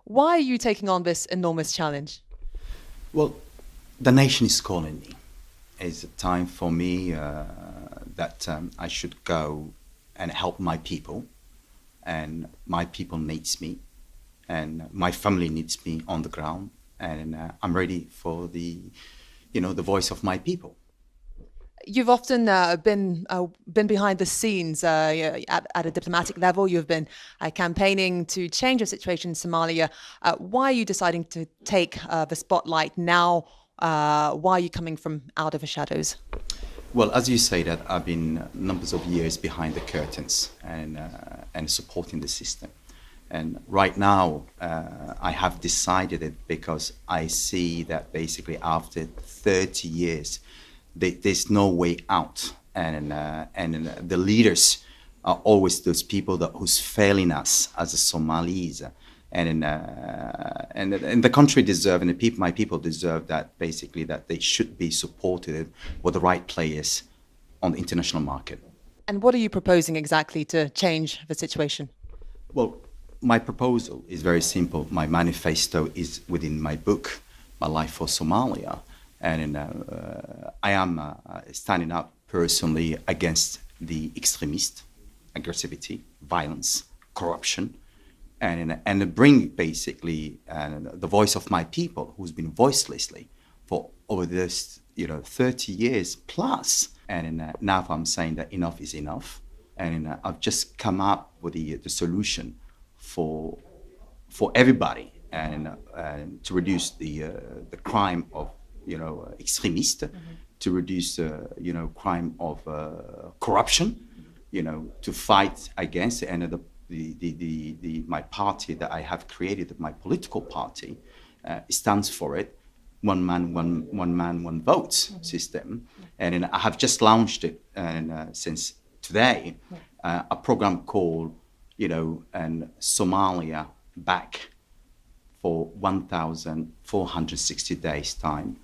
Why are you taking on this enormous challenge? Well, the nation is calling me. It's a time for me that I should go and help my people, and my people needs me, and my family needs me on the ground, and I'm ready for the voice of my people. You've often been behind the scenes at a diplomatic level. You've been campaigning to change the situation in Somalia. Why are you deciding to take the spotlight now? Why are you coming from out of the shadows? Well, as you say that, I've been numbers of years behind the curtains and supporting the system. And right now, I have decided it because I see that basically after 30 years, there's no way out. And the leaders are always those people who's failing us as a Somalis. And the country deserve, and my people deserve that basically that they should be supported with the right players on the international market. And what are you proposing exactly to change the situation? Well, my proposal is very simple. My manifesto is within my book, My Life for Somalia. And I am standing up personally against the extremist, aggressivity, violence, corruption, and bring basically the voice of my people who's been voicelessly for over this 30 years plus. And now I'm saying that enough is enough. And I've just come up with the solution for everybody and to reduce the crime of extremist, to reduce crime of corruption, to fight against and my party that I have created, my political party, stands for it. One man, one vote system, and I have just launched it since today, a program called and Somalia back for 1,460 days time,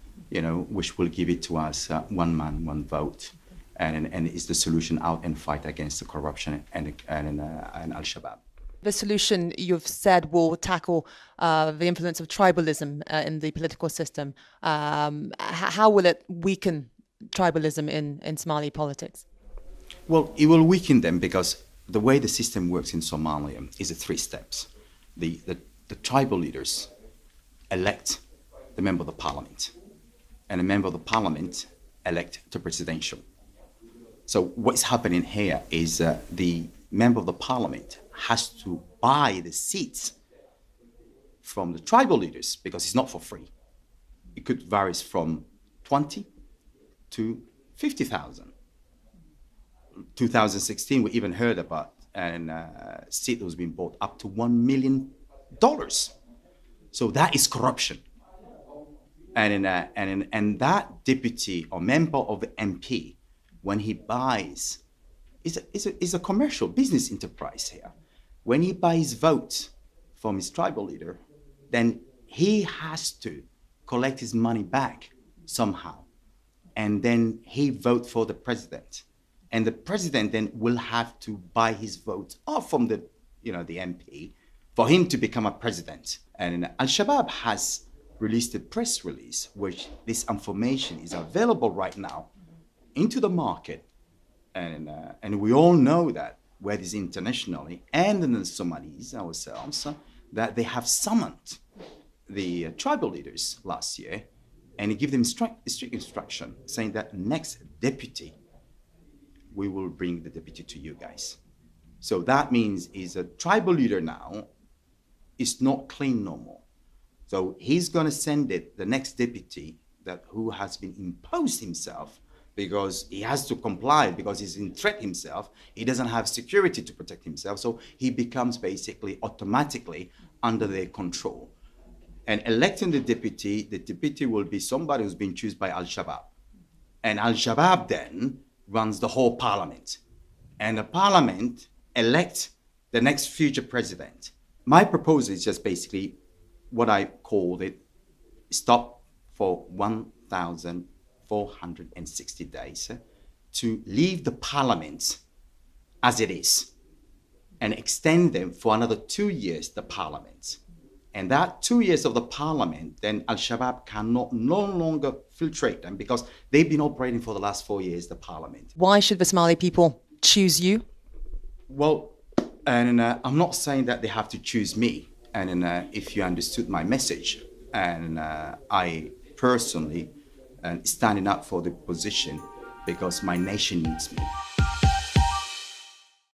which will give it to us one man, one vote, and is the solution out and fight against the corruption and Al-Shabaab. The solution, you've said, will tackle the influence of tribalism in the political system. How will it weaken tribalism in Somali politics? Well, it will weaken them because the way the system works in Somalia is 3 steps. The tribal leaders elect the member of the parliament, and a member of the parliament elect the presidential. So what's happening here is the member of the parliament has to buy the seats from the tribal leaders because it's not for free. It could vary from 20 to 50,000. 2016, we even heard about a seat that was being bought up to $1 million. So that is corruption. And that deputy or member of the MP, when he buys, is a commercial business enterprise here. When he buys votes from his tribal leader, then he has to collect his money back somehow. And then he vote for the president. And the president then will have to buy his vote off from the MP for him to become a president. And Al-Shabaab has released a press release, which this information is available right now into the market. And we all know that, whether it's internationally and in the Somalis ourselves, that they have summoned the tribal leaders last year and give them strict instruction saying that next deputy, we will bring the deputy to you guys. So that means is a tribal leader now is not clean no more. So he's going to send it, the next deputy who has been imposed himself because he has to comply because he's in threat himself. He doesn't have security to protect himself. So he becomes basically automatically under their control. And electing the deputy will be somebody who's been chosen by Al-Shabaab. And Al-Shabaab then runs the whole parliament. and the parliament elect the next future president. My proposal is just basically what I called it, stop for 1,460 days to leave the parliament as it is and extend them for another 2 years, the parliament. And that 2 years of the parliament, then Al-Shabaab cannot no longer filtrate them because they've been operating for the last 4 years, the parliament. Why should the Somali people choose you? Well, and I'm not saying that they have to choose me. And if you understood my message, and I personally standing up for the position because my nation needs me.